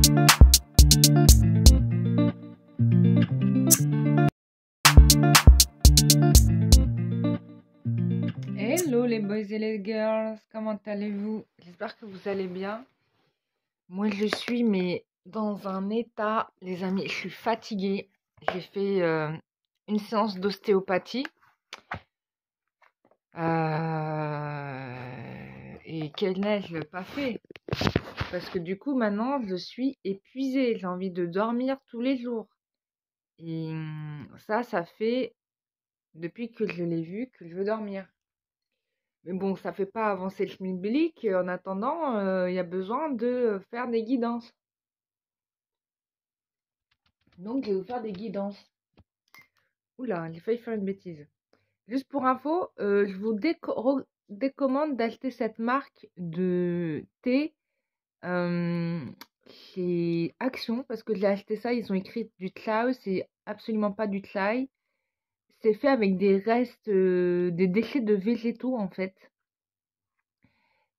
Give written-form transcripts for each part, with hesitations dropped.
Hello les boys et les girls, comment allez-vous? J'espère que vous allez bien. Moi je suis mais dans un état, les amis, je suis fatiguée. J'ai fait une séance d'ostéopathie. Et quelle n'ai-je pas fait? Parce que du coup maintenant je suis épuisée, j'ai envie de dormir tous les jours. Et ça fait depuis que je l'ai vu que je veux dormir. Mais bon, ça fait pas avancer le schmilblick. En attendant, il y a besoin de faire des guidances. Donc, je vais vous faire des guidances. Oula, j'ai failli faire une bêtise. Juste pour info, je vous décommande d'acheter cette marque de thé chez Action. Parce que j'ai acheté ça, ils ont écrit du Tlai. C'est absolument pas du Tlai. C'est fait avec des restes, des déchets de végétaux en fait.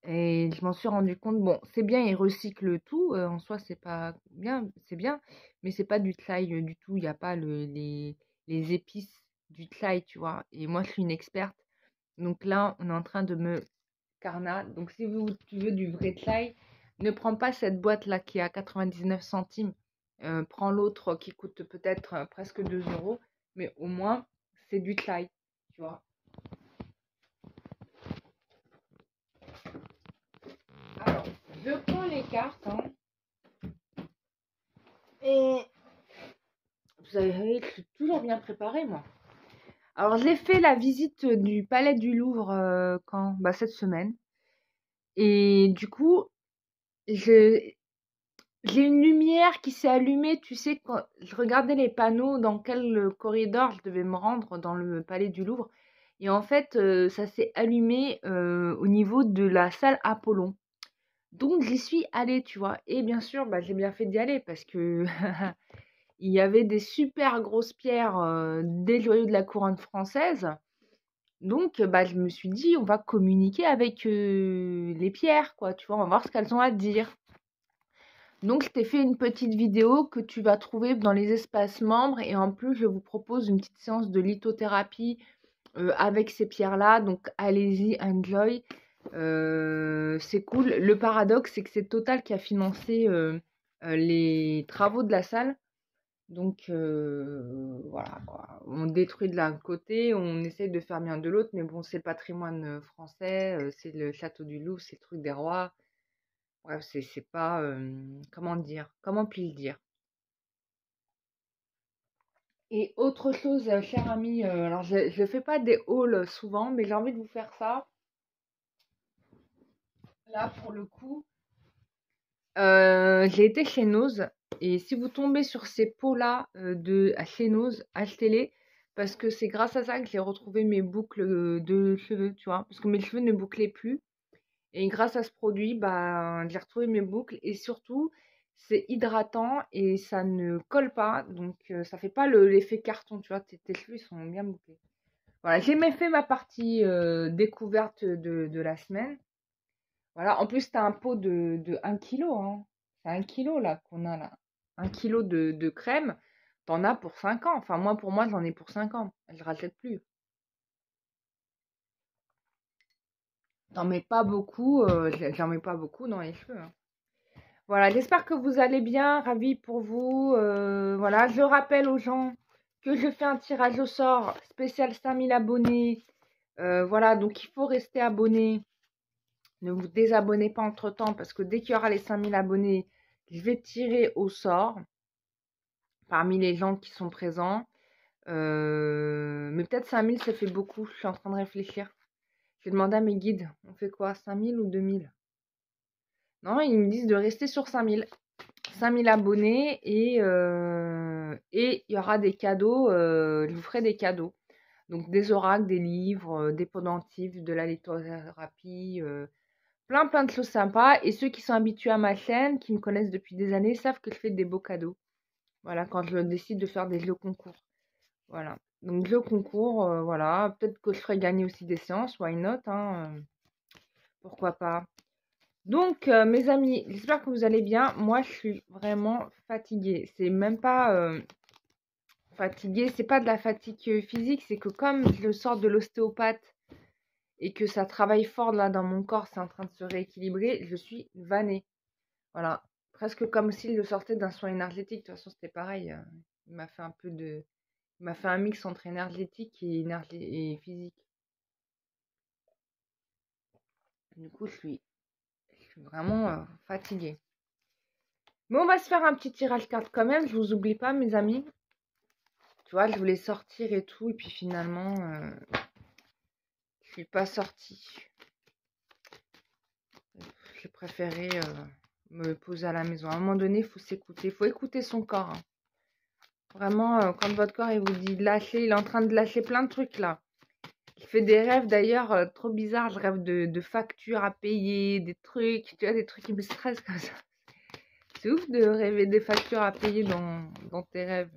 Et je m'en suis rendu compte, bon, c'est bien, ils recyclent tout, en soi, c'est pas bien, c'est bien, mais c'est pas du Tlai du tout, il n'y a pas les épices du Tlai, tu vois. Et moi, je suis une experte, donc là, on est en train de me carna. Donc, si tu veux du vrai Tlai, ne prends pas cette boîte-là qui est à 99 centimes, prends l'autre qui coûte peut-être presque 2 euros, mais au moins, c'est du Tlai, tu vois. Alors, je prends les cartes, hein. Et vous savez, je suis toujours bien préparée, moi. Alors, j'ai fait la visite du Palais du Louvre quand? Bah, cette semaine. Et du coup, j'ai une lumière qui s'est allumée. Tu sais, quand je regardais les panneaux dans quel corridor je devais me rendre dans le Palais du Louvre. Et en fait, ça s'est allumé au niveau de la salle Apollon. Donc, j'y suis allée, tu vois. Et bien sûr, bah, j'ai bien fait d'y aller parce que il y avait des super grosses pierres des joyaux de la couronne française. Donc, bah, je me suis dit, on va communiquer avec les pierres, quoi, tu vois, on va voir ce qu'elles ont à dire. Donc, je t'ai fait une petite vidéo que tu vas trouver dans les espaces membres. Et en plus, je vous propose une petite séance de lithothérapie avec ces pierres-là. Donc, allez-y, enjoy. C'est cool. Le paradoxe, c'est que c'est Total qui a financé les travaux de la salle. Donc voilà, quoi. On détruit de l'un côté, on essaye de faire bien de l'autre, mais bon, c'est le patrimoine français, c'est le château du Louvre, c'est le truc des rois. Bref, c'est pas, comment dire? Comment puis-je dire? Et autre chose, cher ami, alors je fais pas des hauls souvent, mais j'ai envie de vous faire ça. Là, pour le coup, j'ai été chez Nose. Et si vous tombez sur ces pots-là chez Nose, achetez-les. Parce que c'est grâce à ça que j'ai retrouvé mes boucles de cheveux, tu vois. Parce que mes cheveux ne bouclaient plus. Et grâce à ce produit, bah, j'ai retrouvé mes boucles. Et surtout, c'est hydratant et ça ne colle pas. Donc, ça fait pas l'effet carton, tu vois. Tes cheveux sont bien bouclés. Voilà, j'ai même fait ma partie découverte de la semaine. Voilà, en plus, tu as un pot de 1 kilo, hein. C'est 1 kilo là qu'on a là. 1 kilo de crème, t'en as pour 5 ans. Enfin, moi, pour moi, j'en ai pour 5 ans. Je rachète plus. J'en mets pas beaucoup, j'en mets pas beaucoup dans les cheveux, hein. Voilà, j'espère que vous allez bien, ravi pour vous. Voilà, je rappelle aux gens que je fais un tirage au sort spécial 5000 abonnés. Voilà, donc il faut rester abonné. Ne vous désabonnez pas entre-temps parce que dès qu'il y aura les 5000 abonnés, je vais tirer au sort parmi les gens qui sont présents. Mais peut-être 5000, ça fait beaucoup. Je suis en train de réfléchir. J'ai demandé à mes guides, on fait quoi? 5000 ou 2000? Non, ils me disent de rester sur 5000. 5000 abonnés et il y aura des cadeaux. Je vous ferai des cadeaux. Donc des oracles, des livres, des pendentifs, de la lithothérapie, plein de choses sympas. Et ceux qui sont habitués à ma chaîne, qui me connaissent depuis des années, savent que je fais des beaux cadeaux. Voilà, quand je décide de faire des jeux concours. Voilà. Donc jeux concours, voilà. Peut-être que je ferai gagner aussi des séances, why not, hein, pourquoi pas. Donc, mes amis, j'espère que vous allez bien. Moi, je suis vraiment fatiguée. C'est même pas fatiguée, c'est pas de la fatigue physique, c'est que comme je sors de l'ostéopathe et que ça travaille fort là dans mon corps, c'est en train de se rééquilibrer, je suis vannée. Voilà, presque comme s'il le sortait d'un soin énergétique. De toute façon, c'était pareil. Il m'a fait un peu de, il m'a fait un mix entre énergétique et physique. Du coup, je suis vraiment fatiguée. Mais on va se faire un petit tirage carte quand même. Je vous oublie pas, mes amis. Tu vois, je voulais sortir et tout, et puis finalement, je suis pas sortie. J'ai préféré me poser à la maison. À un moment donné, il faut s'écouter. Il faut écouter son corps, hein. Vraiment, quand votre corps il vous dit de lâcher, il est en train de lâcher plein de trucs là. Il fait des rêves d'ailleurs trop bizarres. Je rêve de factures à payer, des trucs, tu vois, des trucs qui me stressent comme ça. C'est ouf de rêver des factures à payer dans tes rêves.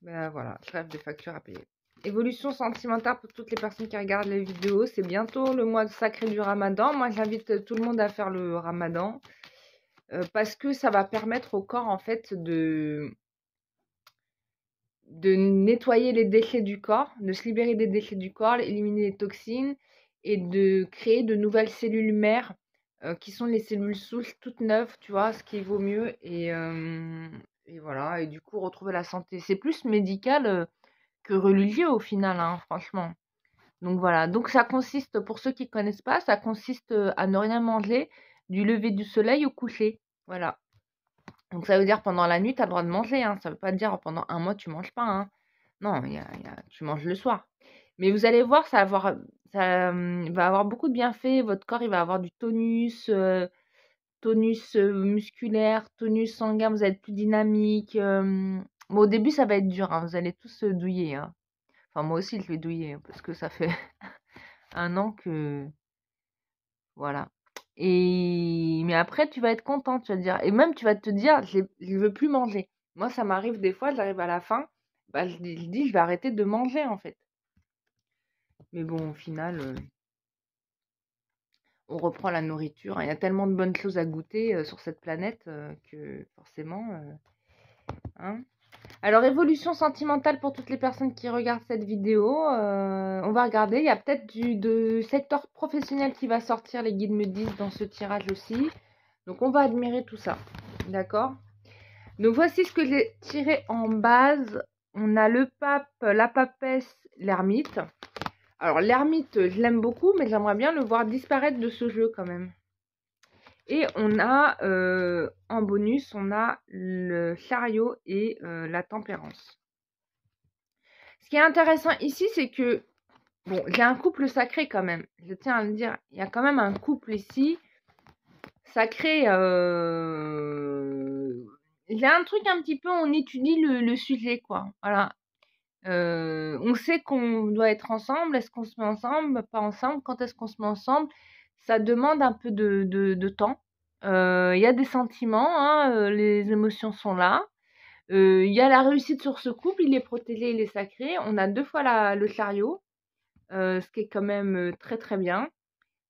Ben voilà, je rêve des factures à payer. Évolution sentimentale pour toutes les personnes qui regardent les vidéos. C'est bientôt le mois sacré du Ramadan. Moi, j'invite tout le monde à faire le Ramadan parce que ça va permettre au corps en fait de nettoyer les déchets du corps, de se libérer des déchets du corps, éliminer les toxines et de créer de nouvelles cellules mères qui sont les cellules souches toutes neuves, tu vois, ce qui vaut mieux. Et voilà, et du coup retrouver la santé. C'est plus médical que religieux au final, hein, franchement. Donc voilà, donc ça consiste, pour ceux qui ne connaissent pas, ça consiste à ne rien manger du lever du soleil au coucher. Voilà. Donc ça veut dire pendant la nuit, tu as le droit de manger, hein. Ça veut pas dire pendant un mois, tu manges pas, hein. Non, tu manges le soir. Mais vous allez voir, ça va avoir beaucoup de bienfaits. Votre corps, il va avoir du tonus musculaire, tonus sanguin, vous allez être plus dynamique. Bon, au début, ça va être dur, hein. Vous allez tous douiller, hein. Enfin, moi aussi, je vais douiller, hein, parce que ça fait un an que... Voilà. Mais après, tu vas être content, tu vas te dire. Et même, tu vas te dire, je veux plus manger. Moi, ça m'arrive des fois, j'arrive à la fin, bah, je dis, je vais arrêter de manger, en fait. Mais bon, au final, on reprend la nourriture. Il y a tellement de bonnes choses à goûter sur cette planète que forcément... hein. Alors, évolution sentimentale pour toutes les personnes qui regardent cette vidéo. On va regarder. Il y a peut-être de secteur professionnel qui va sortir, les guides me disent, dans ce tirage aussi. Donc, on va admirer tout ça. D'accord? Donc, voici ce que j'ai tiré en base. On a le pape, la papesse, l'ermite. Alors, l'ermite, je l'aime beaucoup, mais j'aimerais bien le voir disparaître de ce jeu quand même. Et on a, en bonus, on a le chariot et la tempérance. Ce qui est intéressant ici, c'est que, bon, j'ai un couple sacré quand même. Je tiens à le dire, il y a quand même un couple ici sacré. Il y a un truc un petit peu, on étudie le sujet, quoi. Voilà. On sait qu'on doit être ensemble. Est-ce qu'on se met ensemble? Pas ensemble. Quand est-ce qu'on se met ensemble? Ça demande un peu de temps. Il y a des sentiments, hein, les émotions sont là. Il y a la réussite sur ce couple, il est protégé, il est sacré. On a 2 fois le chariot, ce qui est quand même très très bien.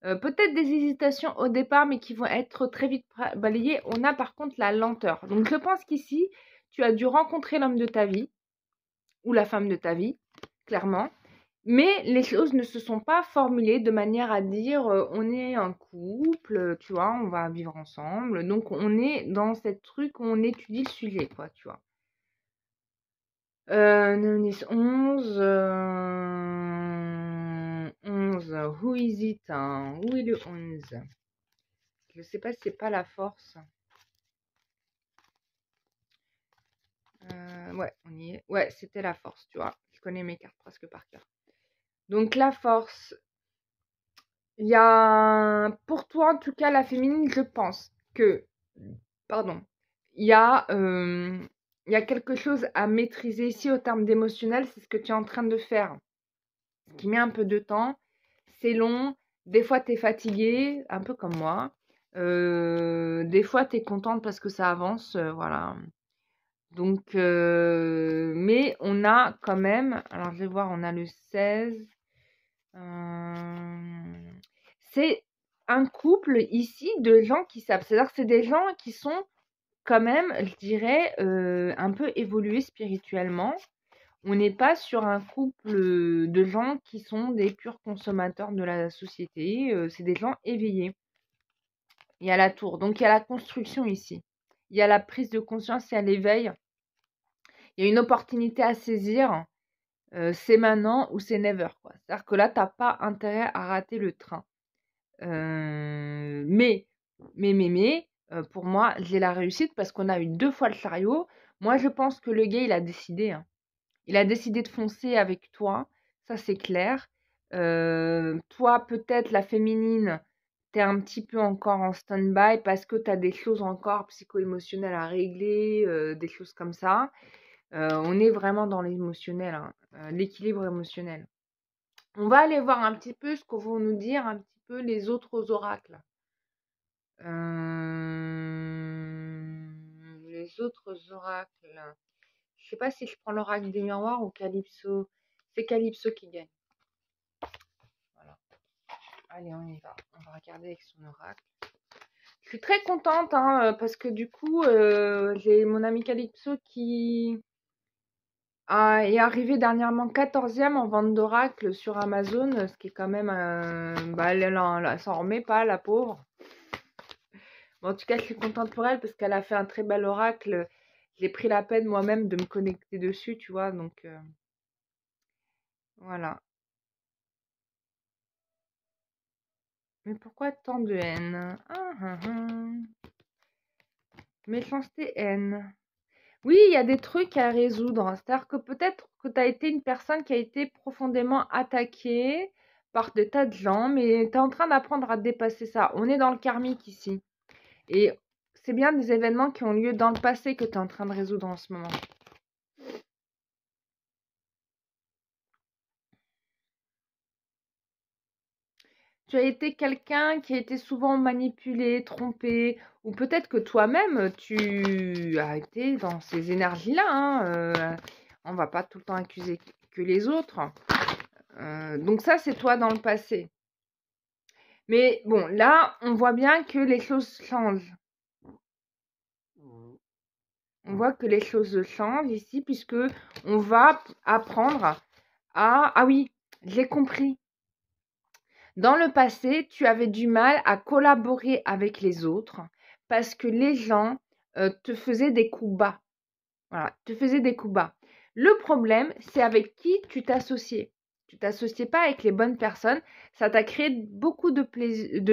Peut-être des hésitations au départ, mais qui vont être très vite balayées. On a par contre la lenteur. Donc je pense qu'ici, tu as dû rencontrer l'homme de ta vie, ou la femme de ta vie, clairement. Mais les choses ne se sont pas formulées de manière à dire on est un couple, tu vois, on va vivre ensemble. Donc on est dans cette truc où on étudie le sujet, quoi, tu vois. 9, 10, 11. 11. Who is it? Hein? Où est le 11? Je sais pas si c'est pas la force. Ouais, on y est. Ouais, c'était la force, tu vois. Je connais mes cartes presque par cœur. Donc la force. Il y a, pour toi en tout cas, la féminine, je pense que, pardon, il y a, il y a quelque chose à maîtriser ici au terme d'émotionnel, c'est ce que tu es en train de faire, ce qui met un peu de temps, c'est long, des fois tu es fatiguée, un peu comme moi, des fois tu es contente parce que ça avance, voilà. Donc, mais on a quand même, alors je vais voir, on a le 16, c'est un couple ici de gens qui savent. C'est-à-dire que c'est des gens qui sont quand même, je dirais, un peu évolués spirituellement. On n'est pas sur un couple de gens qui sont des purs consommateurs de la société. C'est des gens éveillés. Il y a la tour. Donc, il y a la construction ici. Il y a la prise de conscience, il y a l'éveil. Il y a une opportunité à saisir. C'est maintenant ou c'est never, quoi. C'est-à-dire que là, tu n'as pas intérêt à rater le train. Mais, pour moi, j'ai la réussite parce qu'on a eu 2 fois le chariot. Moi, je pense que le gars, il a décidé, hein. Il a décidé de foncer avec toi, ça c'est clair. Toi, peut-être la féminine, tu es un petit peu encore en stand-by parce que tu as des choses encore psycho-émotionnelles à régler, des choses comme ça. On est vraiment dans l'émotionnel, hein, l'équilibre émotionnel. On va aller voir un petit peu ce que vont nous dire un petit peu les autres oracles. Les autres oracles. Je sais pas si je prends l'oracle des miroirs ou Calypso. C'est Calypso qui gagne. Voilà. Allez, on y va. On va regarder avec son oracle. Je suis très contente hein, parce que du coup, j'ai mon ami Calypso qui est arrivé dernièrement 14e en vente d'oracle sur Amazon, ce qui est quand même... elle s'en remet pas, la pauvre. Bon, en tout cas, je suis contente pour elle parce qu'elle a fait un très bel oracle. J'ai pris la peine moi-même de me connecter dessus, tu vois, donc voilà. Mais pourquoi tant de haine? Méchanceté, haine. Oui, il y a des trucs à résoudre. C'est-à-dire que peut-être que tu as été une personne qui a été profondément attaquée par des tas de gens, mais tu es en train d'apprendre à dépasser ça. On est dans le karmique ici. Et c'est bien des événements qui ont lieu dans le passé que tu es en train de résoudre en ce moment. Tu as été quelqu'un qui a été souvent manipulé, trompé, ou peut-être que toi-même, tu as été dans ces énergies-là, hein, on va pas tout le temps accuser que les autres. Donc ça, c'est toi dans le passé. Mais bon, là, on voit bien que les choses changent. On voit que les choses changent ici, puisque on va apprendre à... Ah oui, j'ai compris. Dans le passé, tu avais du mal à collaborer avec les autres parce que les gens te faisaient des coups bas. Voilà, te faisaient des coups bas. Le problème, c'est avec qui tu t'associais. Tu t'associais pas avec les bonnes personnes. Ça t'a créé beaucoup de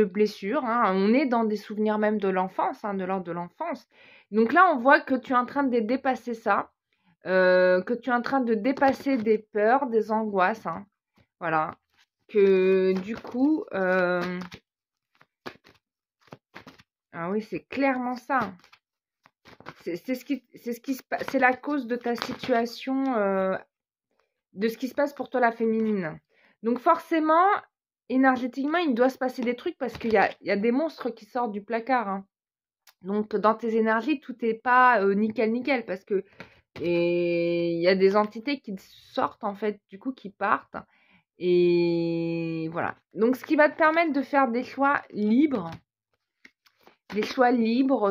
blessures, hein. On est dans des souvenirs même de l'enfance, hein, de l'ordre de l'enfance. Donc là, on voit que tu es en train de dépasser ça, que tu es en train de dépasser des peurs, des angoisses, hein. Voilà. Que du coup, ah oui, c'est clairement ça. C'est ce qui se passe, c'est la cause de ta situation, de ce qui se passe pour toi la féminine. Donc forcément, énergétiquement, il doit se passer des trucs parce qu'il y a des monstres qui sortent du placard, hein. Donc dans tes énergies, tout n'est pas nickel nickel parce que il y a des entités qui sortent en fait, du coup, qui partent. Et voilà. Donc ce qui va te permettre de faire des choix libres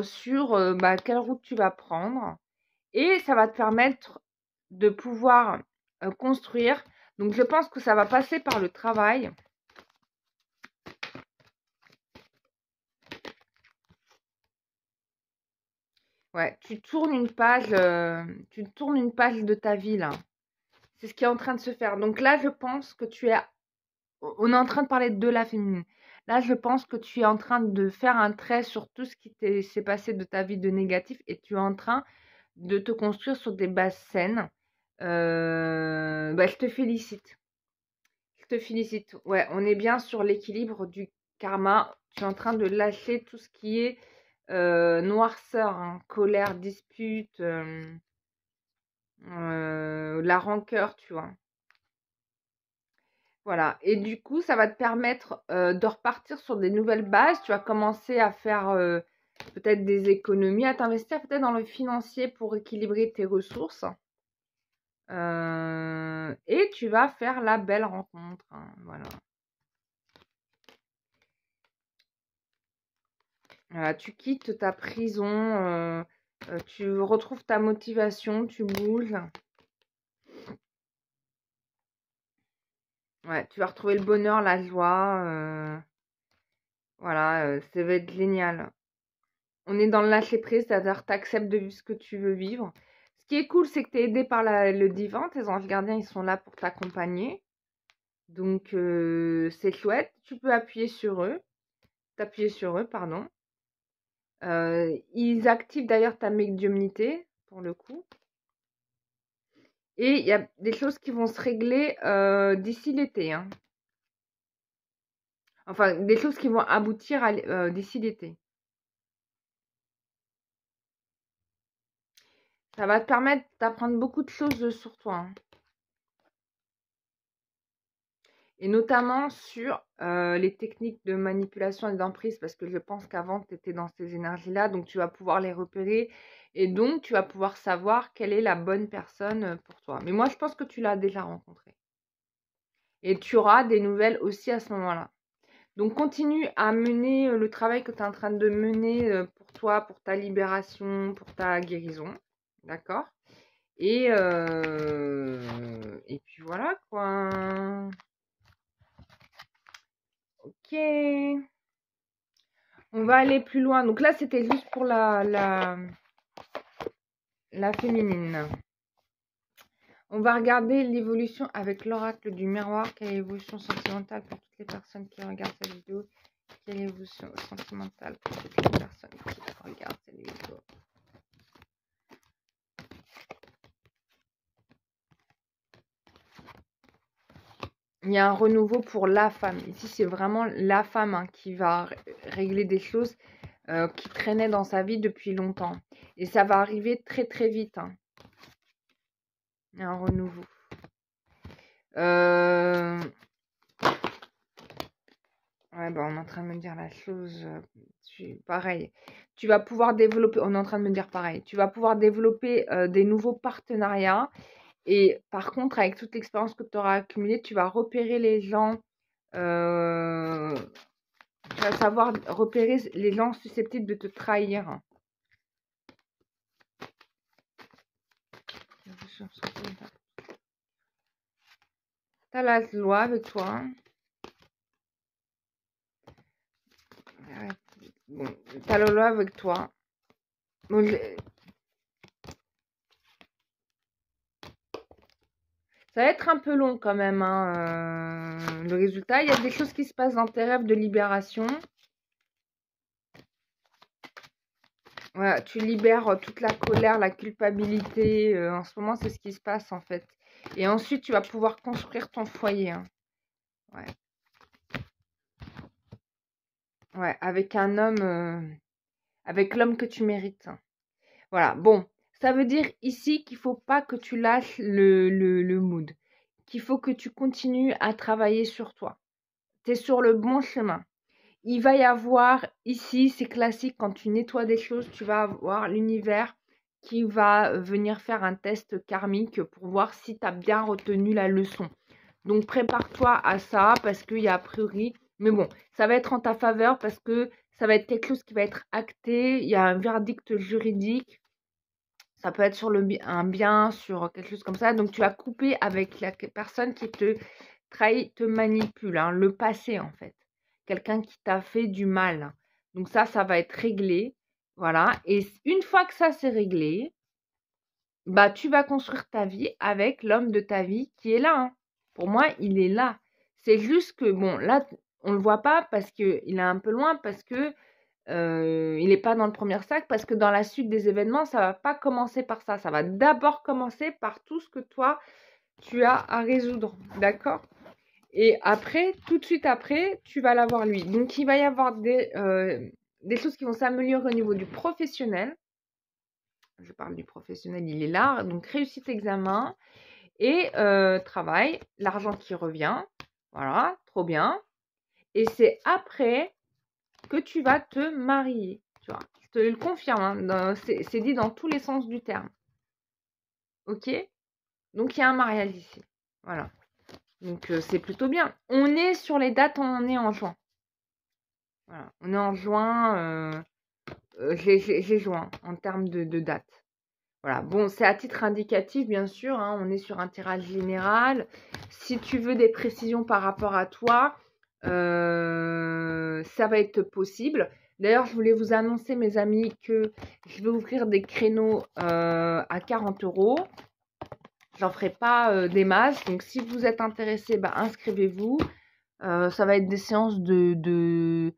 sur quelle route tu vas prendre. Et ça va te permettre de pouvoir construire. Donc je pense que ça va passer par le travail. Ouais, tu tournes une page de ta vie là. C'est ce qui est en train de se faire. Donc là, je pense que on est en train de parler de la féminine. Là, je pense que tu es en train de faire un trait sur tout ce qui s'est passé de ta vie de négatif et tu es en train de te construire sur des bases saines. Je te félicite. Je te félicite. Ouais, on est bien sur l'équilibre du karma. Tu es en train de lâcher tout ce qui est noirceur, hein, colère, dispute, la rancœur, tu vois. Voilà. Et du coup, ça va te permettre de repartir sur des nouvelles bases. Tu vas commencer à faire peut-être des économies, à t'investir peut-être dans le financier pour équilibrer tes ressources. Et tu vas faire la belle rencontre, hein, voilà. Voilà, tu quittes ta prison, tu retrouves ta motivation, tu bouges. Ouais, tu vas retrouver le bonheur, la joie. Voilà, ça va être génial. On est dans le lâcher prise, c'est-à-dire tu acceptes de vivre ce que tu veux vivre. Ce qui est cool, c'est que tu es aidé par le divin. Tes anges gardiens, ils sont là pour t'accompagner. Donc, c'est chouette. Tu peux appuyer sur eux. T'appuyer sur eux, pardon. Ils activent d'ailleurs ta médiumnité, pour le coup. Et il y a des choses qui vont se régler d'ici l'été. Hein. Enfin, des choses qui vont aboutir d'ici l'été. Ça va te permettre d'apprendre beaucoup de choses sur toi. Hein. Et notamment sur les techniques de manipulation et d'emprise, parce que je pense qu'avant, tu étais dans ces énergies-là, donc tu vas pouvoir les repérer, et donc tu vas pouvoir savoir quelle est la bonne personne pour toi. Mais moi, je pense que tu l'as déjà rencontrée. Et tu auras des nouvelles aussi à ce moment-là. Donc continue à mener le travail que tu es en train de mener pour toi, pour ta libération, pour ta guérison. D'accord? Et puis voilà quoi. Ok. On va aller plus loin. Donc là, c'était juste pour la féminine. On va regarder l'évolution avec l'oracle du miroir. Quelle est l'évolution sentimentale pour toutes les personnes qui regardent cette vidéo? Quelle est l'évolution sentimentale pour toutes les personnes qui regardent cette vidéo? Il y a un renouveau pour la femme. Ici, c'est vraiment la femme hein, qui va régler des choses qui traînaient dans sa vie depuis longtemps. Et ça va arriver très très vite. Hein. Il y a un renouveau. Ouais, bah, on est en train de me dire la chose. Pareil. Tu vas pouvoir développer. On est en train de me dire pareil. Tu vas pouvoir développer des nouveaux partenariats. Et par contre, avec toute l'expérience que tu auras accumulée, tu vas repérer les gens. Tu vas savoir repérer les gens susceptibles de te trahir. T'as la loi avec toi. Bon, t'as la loi avec toi. Bon, ça va être un peu long quand même, hein, le résultat. Il y a des choses qui se passent dans tes rêves de libération. Voilà, tu libères toute la colère, la culpabilité. En ce moment, c'est ce qui se passe en fait. Et ensuite, tu vas pouvoir construire ton foyer. Hein. Ouais. Ouais, avec un homme, avec l'homme que tu mérites. Hein. Voilà, bon. Ça veut dire ici qu'il ne faut pas que tu lâches le mood. Qu'il faut que tu continues à travailler sur toi. Tu es sur le bon chemin. Il va y avoir ici, c'est classique, quand tu nettoies des choses, tu vas avoir l'univers qui va venir faire un test karmique pour voir si tu as bien retenu la leçon. Donc prépare-toi à ça parce qu'il y a a priori, mais bon, ça va être en ta faveur parce que ça va être quelque chose qui va être acté, il y a un verdict juridique, ça peut être sur un bien, sur quelque chose comme ça. Donc tu vas couper avec la personne qui te trahit, te manipule, hein, le passé en fait. Quelqu'un qui t'a fait du mal. Donc ça va être réglé. Voilà. Et une fois que ça c'est réglé, bah tu vas construire ta vie avec l'homme de ta vie qui est là. Hein. Pour moi, il est là. C'est juste que, bon, là, on ne le voit pas parce qu'il est un peu loin, parce que il n'est pas dans le premier sac, parce que dans la suite des événements, ça ne va pas commencer par ça. Ça va d'abord commencer par tout ce que toi, tu as à résoudre. D'accord ? Et après, tout de suite après, tu vas l'avoir lui. Donc, il va y avoir des choses qui vont s'améliorer au niveau du professionnel. Je parle du professionnel, il est là. Donc, réussite examen et travail, l'argent qui revient. Voilà, trop bien. Et c'est après que tu vas te marier. Tu vois, je te le confirme. Hein, c'est dit dans tous les sens du terme. Ok ? Donc, il y a un mariage ici. Voilà. Donc, c'est plutôt bien. On est sur les dates, on est en juin. Voilà. On est en juin. j'ai joint en termes de date. Voilà, bon, c'est à titre indicatif, bien sûr, hein, on est sur un tirage général. Si tu veux des précisions par rapport à toi, ça va être possible. D'ailleurs, je voulais vous annoncer, mes amis, que je vais ouvrir des créneaux à 40 €. J'en ferai pas des masses. Donc, si vous êtes intéressé, bah, inscrivez-vous. Ça va être des séances de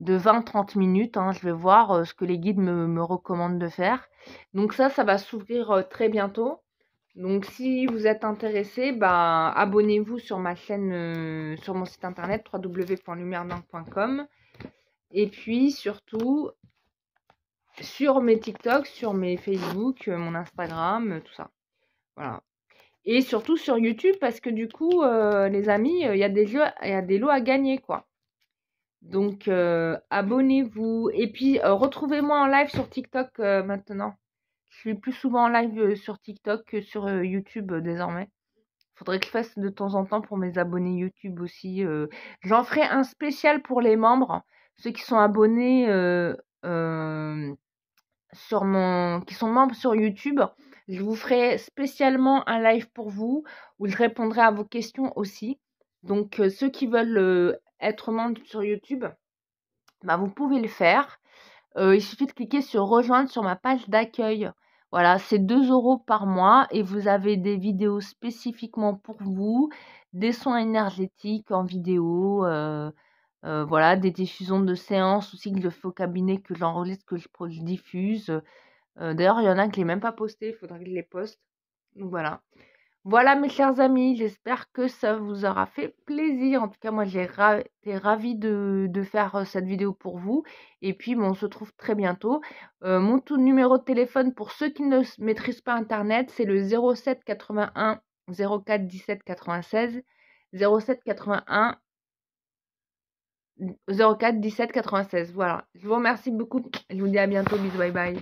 20-30 minutes. Hein. Je vais voir ce que les guides me recommandent de faire. Donc ça va s'ouvrir très bientôt. Donc si vous êtes intéressé, bah, abonnez-vous sur ma chaîne, sur mon site internet www.lumieredingue.com. Et puis surtout sur mes TikTok, sur mes Facebook, mon Instagram, tout ça. Voilà. Et surtout sur YouTube parce que du coup, les amis, il y a des lots à gagner, quoi. Donc, abonnez-vous. Et puis, retrouvez-moi en live sur TikTok maintenant. Je suis plus souvent en live sur TikTok que sur YouTube désormais. Faudrait que je fasse de temps en temps pour mes abonnés YouTube aussi. J'en ferai un spécial pour les membres. Ceux qui sont abonnés qui sont membres sur YouTube. Je vous ferai spécialement un live pour vous où je répondrai à vos questions aussi. Donc, ceux qui veulent être membres sur YouTube, bah, vous pouvez le faire. Il suffit de cliquer sur rejoindre sur ma page d'accueil. Voilà, c'est 2 € par mois et vous avez des vidéos spécifiquement pour vous, des soins énergétiques en vidéo, voilà, des diffusions de séances aussi que je fais au cabinet, que j'enregistre, que je diffuse. D'ailleurs, il y en a que je n'ai même pas posté, il faudrait que je les poste. Donc voilà. Voilà mes chers amis, j'espère que ça vous aura fait plaisir. En tout cas, moi j'ai été ravie de faire cette vidéo pour vous. Et puis, bon, on se retrouve très bientôt. Mon tout numéro de téléphone pour ceux qui ne maîtrisent pas Internet, c'est le 07 81 04 17 96. 07 81 04 17 96. Voilà. Je vous remercie beaucoup. Je vous dis à bientôt. Bisous, bye bye.